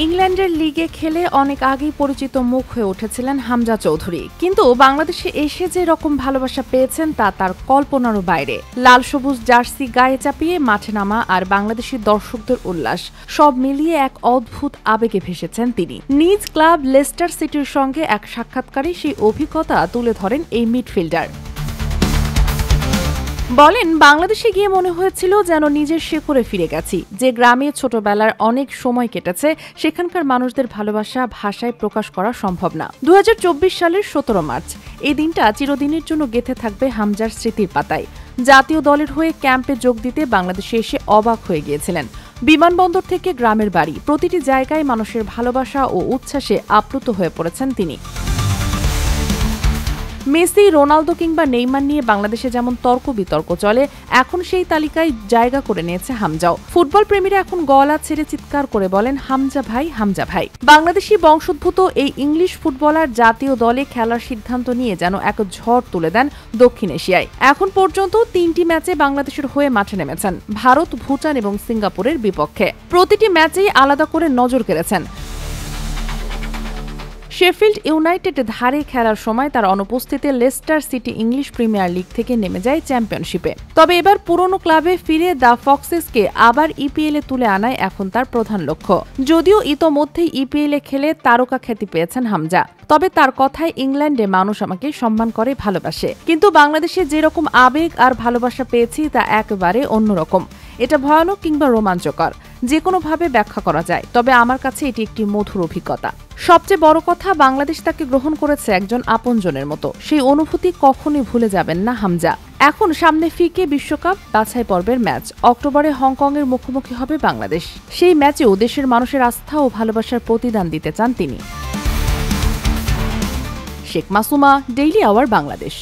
ইংল্যান্ডের লিগে খেলে অনেক আগেই পরিচিত মুখ হয়ে উঠেছিলেন হামজা চৌধুরী, কিন্তু বাংলাদেশে এসে যে রকম ভালোবাসা পেয়েছেন তা তার কল্পনারও বাইরে। লাল সবুজ জার্সি গায়ে চাপিয়ে মাঠে নামা আর বাংলাদেশি দর্শকদের উল্লাস সব মিলিয়ে এক অদ্ভুত আবেগে ভেসেছেন তিনি। নিজ ক্লাব লেস্টার সিটির সঙ্গে এক সাক্ষাৎকারে সেই অভিজ্ঞতা তুলে ধরেন এই মিডফিল্ডার। বলেন, বাংলাদেশে গিয়ে মনে হয়েছিল যেন নিজের শেকড়ে ফিরে গেছি। যে গ্রামে ছোটবেলার অনেক সময় কেটেছে, সেখানকার মানুষদের ভালোবাসা ভাষায় প্রকাশ করা সম্ভব না। 2024 সালের 17 মার্চ এই দিনটা চিরদিনের জন্য গেঁথে থাকবে হামজার স্মৃতির পাতায়। জাতীয় দলের হয়ে ক্যাম্পে যোগ দিতে বাংলাদেশে এসে অবাক হয়ে গিয়েছিলেন। বিমানবন্দর থেকে গ্রামের বাড়ি, প্রতিটি জায়গায় মানুষের ভালোবাসা ও উচ্ছ্বাসে আপ্লুত হয়ে পড়েছেন তিনি। মেসি, রোনালদো কিংবা নেইমার নিয়ে বাংলাদেশে যেমন তর্ক বিতর্ক চলে, এখন সেই তালিকায় জায়গা করে নিয়েছে হামজাও। ফুটবল প্রেমীরা এখন গলা ছেড়ে চিৎকার করে বলেন, হামজা ভাই, হামজা ভাই। বাংলাদেশি বংশোদ্ভূত এই ইংলিশ ফুটবলার জাতীয় দলে খেলার সিদ্ধান্ত নিয়ে যেন এক ঝড় তুলে দেন দক্ষিণ এশিয়ায়। এখন পর্যন্ত 3টি ম্যাচে বাংলাদেশের হয়ে মাঠে নেমেছেন, ভারত, ভুটান এবং সিঙ্গাপুরের বিপক্ষে। প্রতিটি ম্যাচেই আলাদা করে নজর কেড়েছেন। শেফিল্ড ইউনাইটেড ধারে খেলার সময় তার অনুপস্থিতিতে Leicester city English premier league থেকে নেমে যায় চ্যাম্পিয়নশিপে। তবে এবার পুরনো ক্লাবে ফিরে দ্য ফক্সেসকে আবার ইপিএলে তুলে আনায় এখন তার প্রধান লক্ষ্য। যদিও ইতোমধ্যেই ইপিএলে খেলে তারকা খ্যাতি পেয়েছেন হামজা, তবে তার কথায় ইংল্যান্ডে মানুষ আমাকে সম্মান করে, ভালোবাসে। কিন্তু বাংলাদেশে যেরকম আবেগ আর ভালোবাসা পেয়েছি তা একেবারে অন্যরকম। এটা ভয়ানক কিংবা রোমাঞ্চকর, যে কোনোভাবে ব্যাখ্যা করা যায়, তবে আমার কাছে এটি একটি মধুর অভিজ্ঞতা। সবচেয়ে বড় কথা, বাংলাদেশ তাকে গ্রহণ করেছে একজন আপনজনের মতো। সেই অনুভূতি কখনই ভুলে যাবেন না হামজা। এখন সামনে ফিকে বিশ্বকাপ বাছাই পর্বের ম্যাচ। অক্টোবরে হংকংয়ের মুখোমুখি হবে বাংলাদেশ। সেই ম্যাচেও দেশের মানুষের আস্থা ও ভালোবাসার প্রতিদান দিতে চান তিনি। শেখ মাসুমা, ডেইলি আওয়ার, বাংলাদেশ।